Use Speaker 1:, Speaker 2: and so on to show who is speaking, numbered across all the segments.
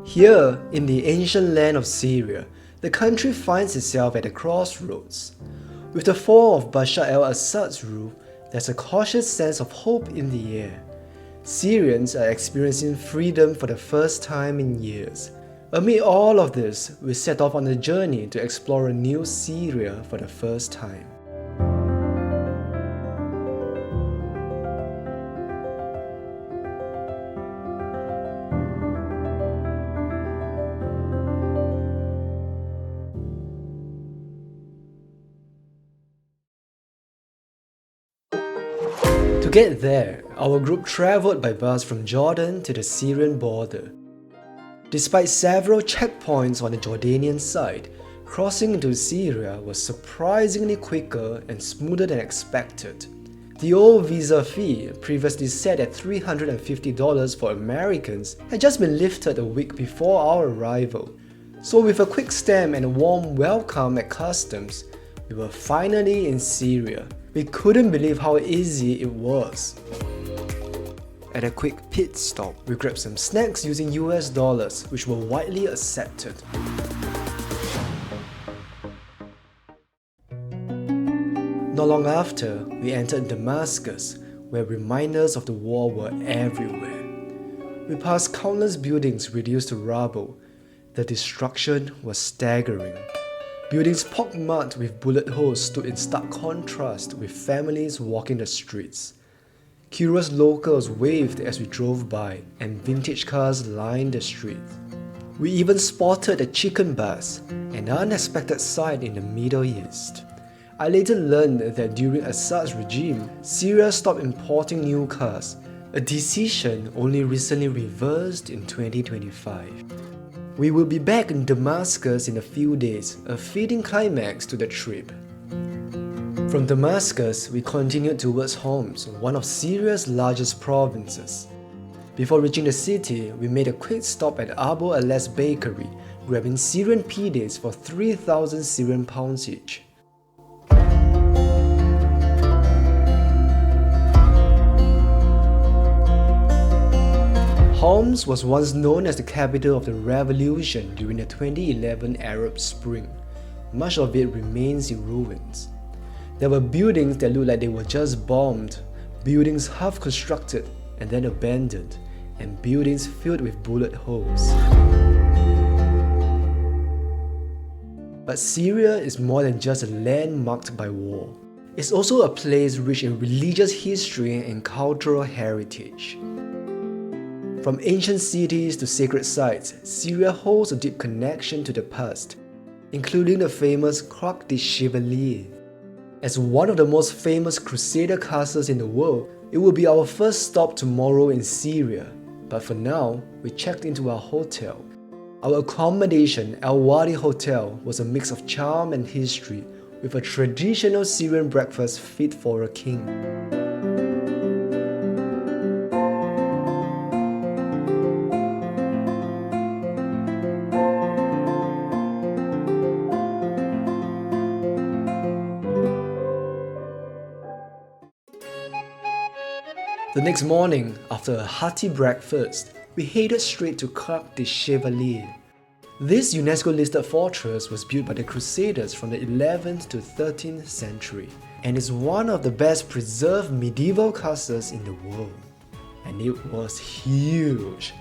Speaker 1: Here, in the ancient land of Syria, the country finds itself at a crossroads. With the fall of Bashar al-Assad's rule, there's a cautious sense of hope in the air. Syrians are experiencing freedom for the first time in years. Amid all of this, we set off on a journey to explore a new Syria for the first time. To get there, our group travelled by bus from Jordan to the Syrian border. Despite several checkpoints on the Jordanian side, crossing into Syria was surprisingly quicker and smoother than expected. The old visa fee, previously set at $350 for Americans, had just been lifted a week before our arrival. So with a quick stamp and a warm welcome at customs, we were finally in Syria. We couldn't believe how easy it was. At a quick pit stop, we grabbed some snacks using US dollars, which were widely accepted. Not long after, we entered Damascus, where reminders of the war were everywhere. We passed countless buildings reduced to rubble. The destruction was staggering. Buildings pockmarked with bullet holes stood in stark contrast with families walking the streets. Curious locals waved as we drove by, and vintage cars lined the street. We even spotted a chicken bus, an unexpected sight in the Middle East. I later learned that during Assad's regime, Syria stopped importing new cars, a decision only recently reversed in 2025. We will be back in Damascus in a few days, a fitting climax to the trip. From Damascus, we continued towards Homs, one of Syria's largest provinces. Before reaching the city, we made a quick stop at Abu Alas Bakery, grabbing Syrian pidais for 3,000 Syrian pounds each. Homs was once known as the capital of the revolution during the 2011 Arab Spring. Much of it remains in ruins. There were buildings that looked like they were just bombed, buildings half constructed and then abandoned, and buildings filled with bullet holes. But Syria is more than just a land marked by war. It's also a place rich in religious history and cultural heritage. From ancient cities to sacred sites, Syria holds a deep connection to the past, including the famous Krak the Chevaliers. As one of the most famous Crusader castles in the world, it will be our first stop tomorrow in Syria. But for now, we checked into our hotel. Our accommodation, al-Walid Hotel, was a mix of charm and history, with a traditional Syrian breakfast fit for a king. The next morning, after a hearty breakfast, we headed straight to Krak the Chevaliers. This UNESCO-listed fortress was built by the Crusaders from the 11th to 13th century and is one of the best preserved medieval castles in the world. And it was huge.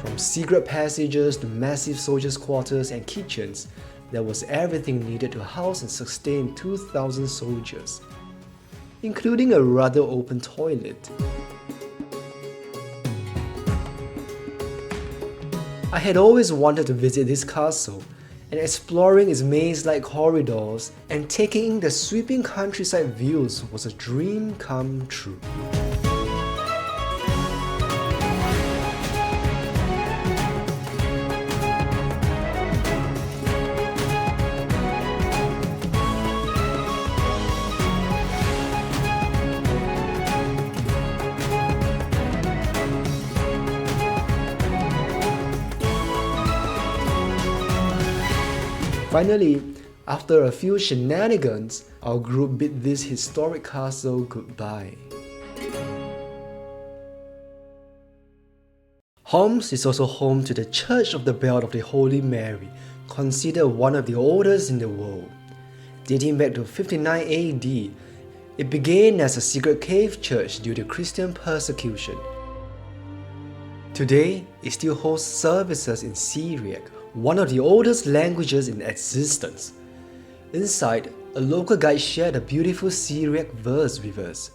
Speaker 1: From secret passages to massive soldiers' quarters and kitchens, there was everything needed to house and sustain 2,000 soldiers, including a rather open toilet. I had always wanted to visit this castle, and exploring its maze-like corridors and taking in the sweeping countryside views was a dream come true. Finally, after a few shenanigans, our group bid this historic castle goodbye. Homs is also home to the Church of the Belt of the Holy Mary, considered one of the oldest in the world. Dating back to 59 AD, it began as a secret cave church due to Christian persecution. Today, it still hosts services in Syriac, one of the oldest languages in existence. Inside, a local guide shared a beautiful Syriac verse with us.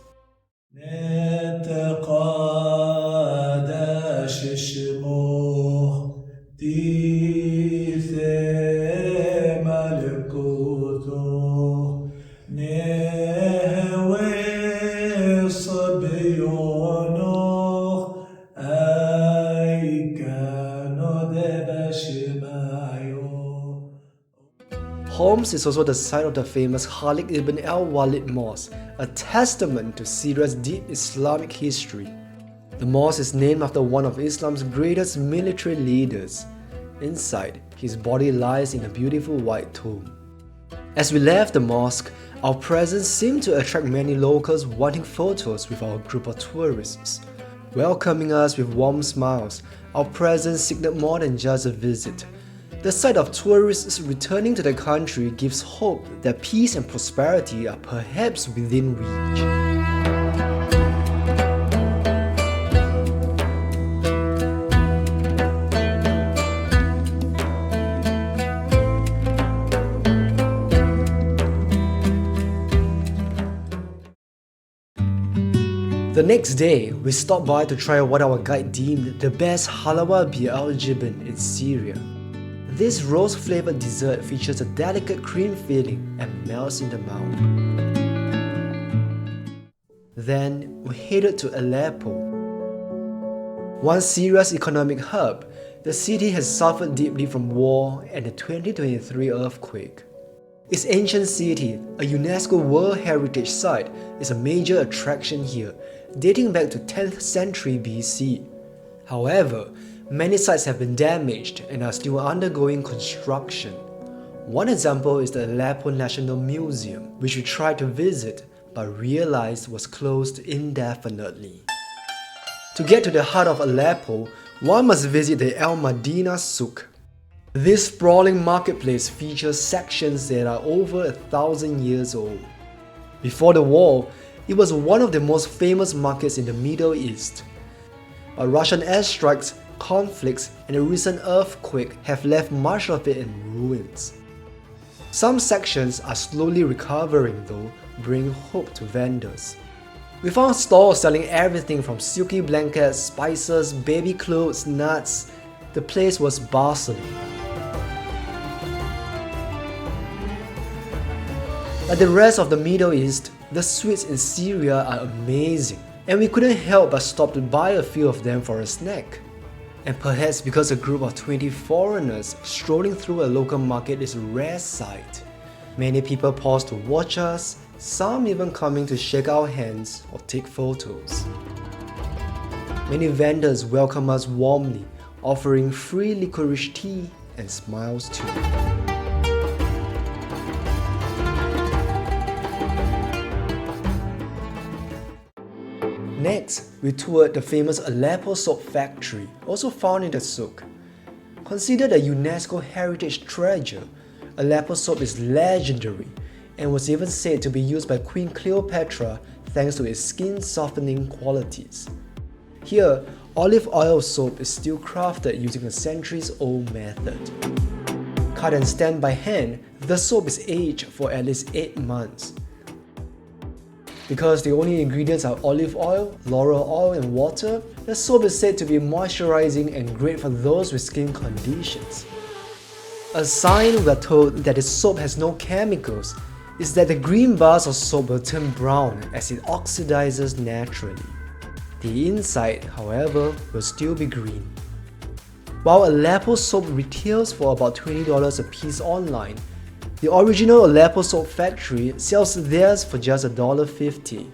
Speaker 1: Homs is also the site of the famous Khalid ibn al-Walid Mosque, a testament to Syria's deep Islamic history. The mosque is named after one of Islam's greatest military leaders. Inside, his body lies in a beautiful white tomb. As we left the mosque, our presence seemed to attract many locals wanting photos with our group of tourists. Welcoming us with warm smiles, our presence signaled more than just a visit. The sight of tourists returning to the country gives hope that peace and prosperity are perhaps within reach. The next day, we stopped by to try what our guide deemed the best halawa bi-al-jibn in Syria. This rose-flavored dessert features a delicate cream filling and melts in the mouth. Then, we headed to Aleppo. Once Syria's economic hub, the city has suffered deeply from war and the 2023 earthquake. Its ancient city, a UNESCO World Heritage Site, is a major attraction here, dating back to 10th century BC. However, many sites have been damaged and are still undergoing construction. One example is the Aleppo National Museum, which we tried to visit but realized was closed indefinitely. To get to the heart of Aleppo, one must visit the Al-Madina Souq. This sprawling marketplace features sections that are over 1,000 years old. Before the war, it was one of the most famous markets in the Middle East. But Russian airstrikes, conflicts, and a recent earthquake have left much of it in ruins. Some sections are slowly recovering though, bringing hope to vendors. We found stalls selling everything from silky blankets, spices, baby clothes, nuts. The place was bustling. Like the rest of the Middle East, the sweets in Syria are amazing, and we couldn't help but stop to buy a few of them for a snack. And perhaps because a group of 20 foreigners strolling through a local market is a rare sight. Many people pause to watch us, some even coming to shake our hands or take photos. Many vendors welcome us warmly, offering free licorice tea and smiles too. Next, we toured the famous Aleppo Soap Factory, also found in the Souq. Considered a UNESCO heritage treasure, Aleppo soap is legendary and was even said to be used by Queen Cleopatra thanks to its skin-softening qualities. Here, olive oil soap is still crafted using a centuries-old method. Cut and stamped by hand, the soap is aged for at least 8 months. Because the only ingredients are olive oil, laurel oil, and water, the soap is said to be moisturizing and great for those with skin conditions. A sign we are told that the soap has no chemicals is that the green bars of soap will turn brown as it oxidizes naturally. The inside, however, will still be green. While Aleppo soap retails for about $20 a piece online, the original Aleppo Soap Factory sells theirs for just $1.50.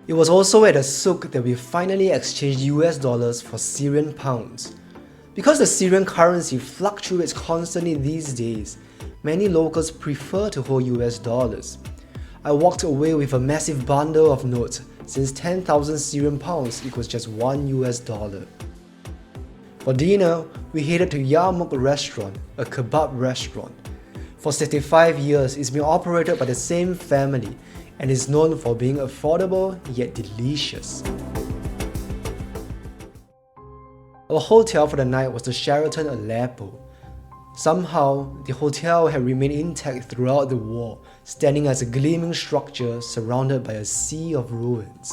Speaker 1: It was also at the Souq that we finally exchanged US dollars for Syrian pounds. Because the Syrian currency fluctuates constantly these days, many locals prefer to hold US dollars. I walked away with a massive bundle of notes since 10,000 Syrian pounds equals just $1 US. For dinner, we headed to Yarmouk restaurant, a kebab restaurant. For 65 years, it's been operated by the same family and is known for being affordable yet delicious. Our hotel for the night was the Sheraton Aleppo. Somehow, the hotel had remained intact throughout the war, standing as a gleaming structure surrounded by a sea of ruins.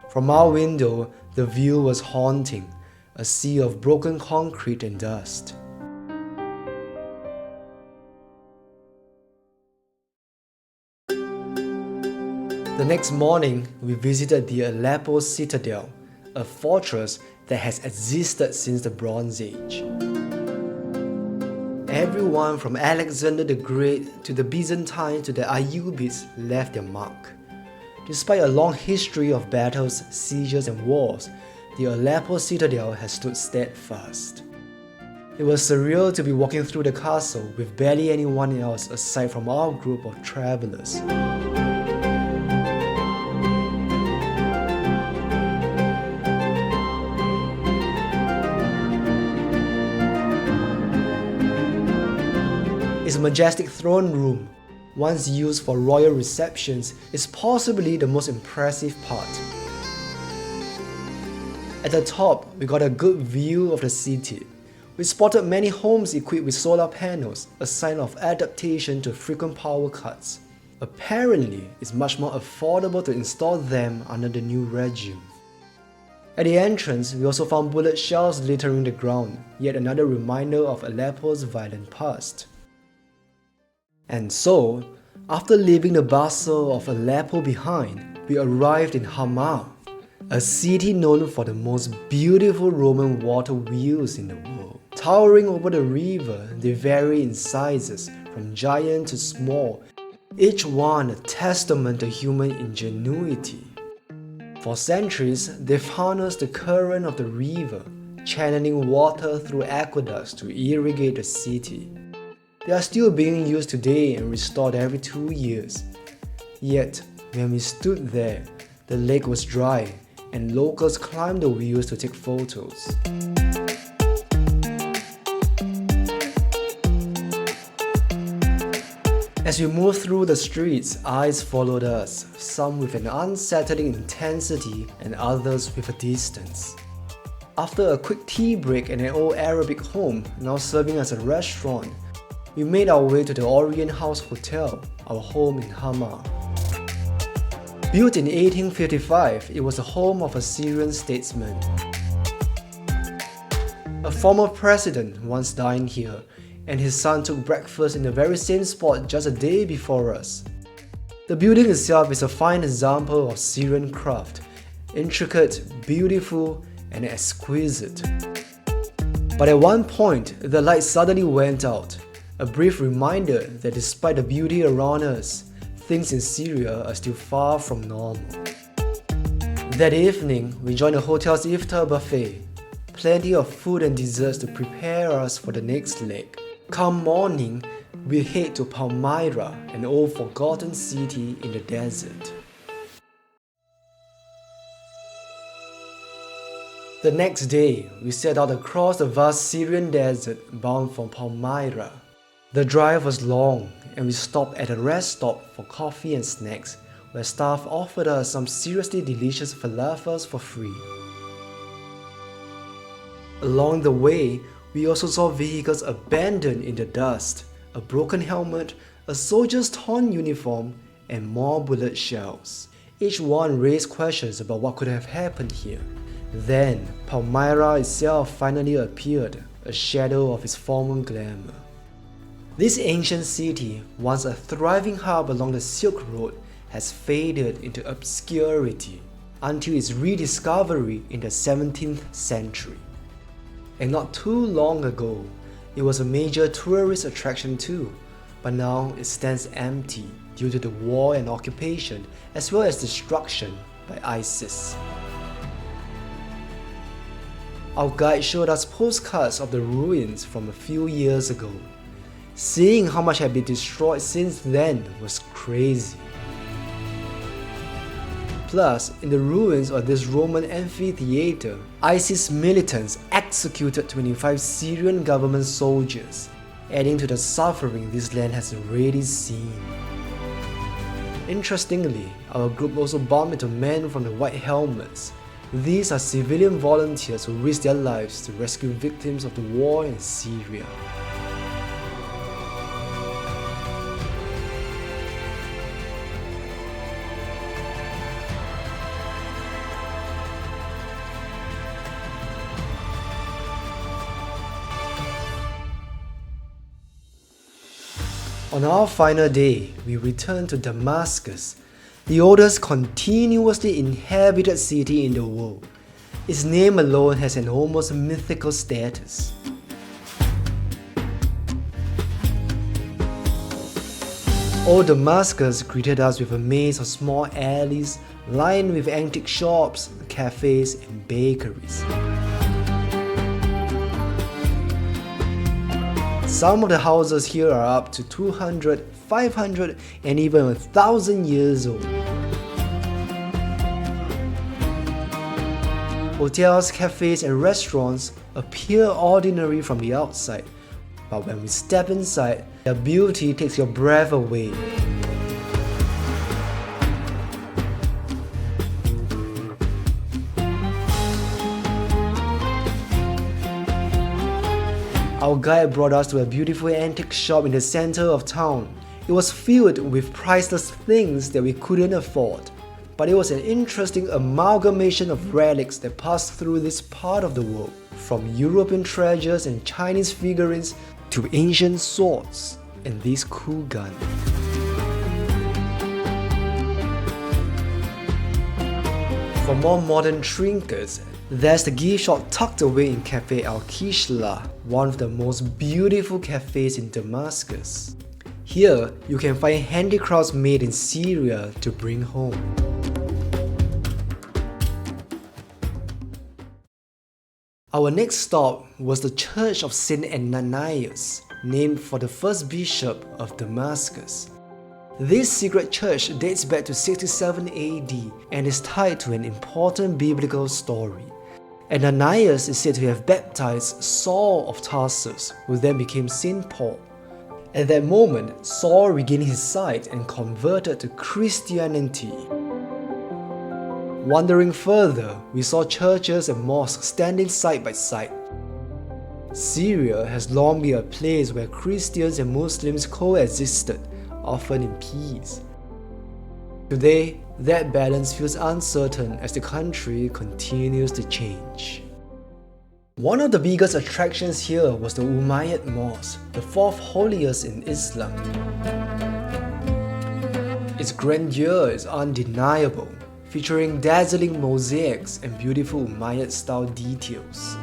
Speaker 1: From our window, the view was haunting, a sea of broken concrete and dust. The next morning, we visited the Aleppo Citadel, a fortress that has existed since the Bronze Age. Everyone from Alexander the Great to the Byzantines to the Ayyubids left their mark. Despite a long history of battles, sieges and wars, the Aleppo Citadel has stood steadfast. It was surreal to be walking through the castle with barely anyone else aside from our group of travelers. Its majestic throne room, once used for royal receptions, is possibly the most impressive part. At the top, we got a good view of the city. We spotted many homes equipped with solar panels, a sign of adaptation to frequent power cuts. Apparently, it's much more affordable to install them under the new regime. At the entrance, we also found bullet shells littering the ground, yet another reminder of Aleppo's violent past. And so, after leaving the bustle of Aleppo behind, we arrived in Hama, a city known for the most beautiful Roman water wheels in the world. Towering over the river, they vary in sizes, from giant to small, each one a testament to human ingenuity. For centuries, they've harnessed the current of the river, channeling water through aqueducts to irrigate the city. They are still being used today and restored every 2 years. Yet, when we stood there, the lake was dry and locals climbed the wheels to take photos. As we moved through the streets, eyes followed us, some with an unsettling intensity and others with a distance. After a quick tea break at an old Arabic home, now serving as a restaurant, we made our way to the Orient House Hotel, our home in Hama. Built in 1855, it was the home of a Syrian statesman. A former president once dined here, and his son took breakfast in the very same spot just a day before us. The building itself is a fine example of Syrian craft, intricate, beautiful, and exquisite. But at one point, the light suddenly went out, a brief reminder that despite the beauty around us, things in Syria are still far from normal. That evening, we joined the hotel's iftar buffet. Plenty of food and desserts to prepare us for the next leg. Come morning, we head to Palmyra, an old forgotten city in the desert. The next day, we set out across the vast Syrian desert bound for Palmyra. The drive was long, and we stopped at a rest stop for coffee and snacks, where staff offered us some seriously delicious falafels for free. Along the way, we also saw vehicles abandoned in the dust, a broken helmet, a soldier's torn uniform, and more bullet shells. Each one raised questions about what could have happened here. Then, Palmyra itself finally appeared, a shadow of its former glamour. This ancient city, once a thriving hub along the Silk Road, has faded into obscurity until its rediscovery in the 17th century. And not too long ago, it was a major tourist attraction too, but now it stands empty due to the war and occupation as well as destruction by ISIS. Our guide showed us postcards of the ruins from a few years ago. Seeing how much had been destroyed since then was crazy. Plus, in the ruins of this Roman amphitheater, ISIS militants executed 25 Syrian government soldiers, adding to the suffering this land has already seen. Interestingly, our group also bumped into men from the White Helmets. These are civilian volunteers who risk their lives to rescue victims of the war in Syria. On our final day, we returned to Damascus, the oldest continuously inhabited city in the world. Its name alone has an almost mythical status. Old Damascus greeted us with a maze of small alleys lined with antique shops, cafes, and bakeries. Some of the houses here are up to 200, 500, and even 1,000 years old. Hotels, cafes, and restaurants appear ordinary from the outside, but when we step inside, their beauty takes your breath away. Our guide brought us to a beautiful antique shop in the center of town. It was filled with priceless things that we couldn't afford, but it was an interesting amalgamation of relics that passed through this part of the world, from European treasures and Chinese figurines to ancient swords and this cool gun. For more modern trinkets, there's the gift shop tucked away in Cafe Al-Kishla, one of the most beautiful cafes in Damascus. Here, you can find handicrafts made in Syria to bring home. Our next stop was the Church of Saint Ananias, named for the first bishop of Damascus. This secret church dates back to 67 AD and is tied to an important biblical story. Ananias is said to have baptized Saul of Tarsus, who then became Saint Paul. At that moment, Saul regained his sight and converted to Christianity. Wandering further, we saw churches and mosques standing side by side. Syria has long been a place where Christians and Muslims coexisted, often in peace. Today, that balance feels uncertain as the country continues to change. One of the biggest attractions here was the Umayyad Mosque, the fourth holiest in Islam. Its grandeur is undeniable, featuring dazzling mosaics and beautiful Umayyad-style details.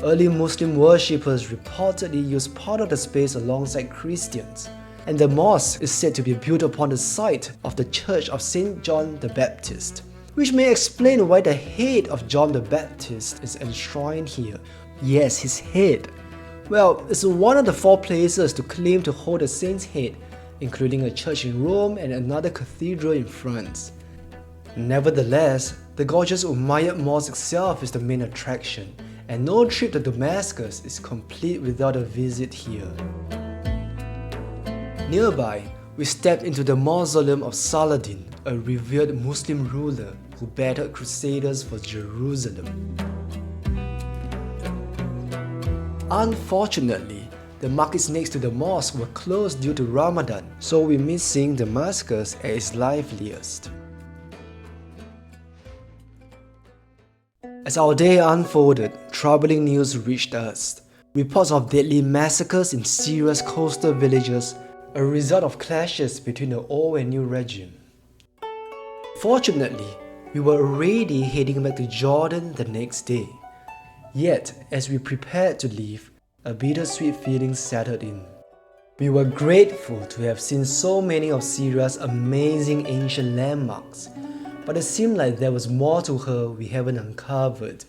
Speaker 1: Early Muslim worshippers reportedly used part of the space alongside Christians, and the mosque is said to be built upon the site of the Church of St. John the Baptist, which may explain why the head of John the Baptist is enshrined here. Yes, his head. Well, it's one of the 4 places to claim to hold a saint's head, including a church in Rome and another cathedral in France. Nevertheless, the gorgeous Umayyad Mosque itself is the main attraction, and no trip to Damascus is complete without a visit here. Nearby, we stepped into the mausoleum of Saladin, a revered Muslim ruler who battled Crusaders for Jerusalem. Unfortunately, the markets next to the mosque were closed due to Ramadan, so we missed seeing Damascus at its liveliest. As our day unfolded, troubling news reached us. Reports of deadly massacres in Syria's coastal villages, a result of clashes between the old and new regime. Fortunately, we were already heading back to Jordan the next day. Yet, as we prepared to leave, a bittersweet feeling settled in. We were grateful to have seen so many of Syria's amazing ancient landmarks, but it seemed like there was more to her we haven't uncovered.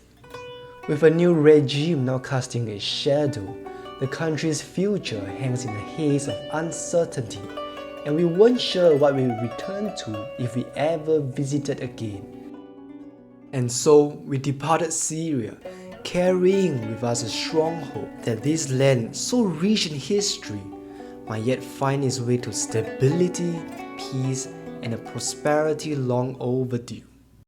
Speaker 1: With a new regime now casting a shadow, the country's future hangs in a haze of uncertainty, and we weren't sure what we would return to if we ever visited again. And so we departed Syria, carrying with us a strong hope that this land, so rich in history, might yet find its way to stability, peace, and a prosperity long overdue.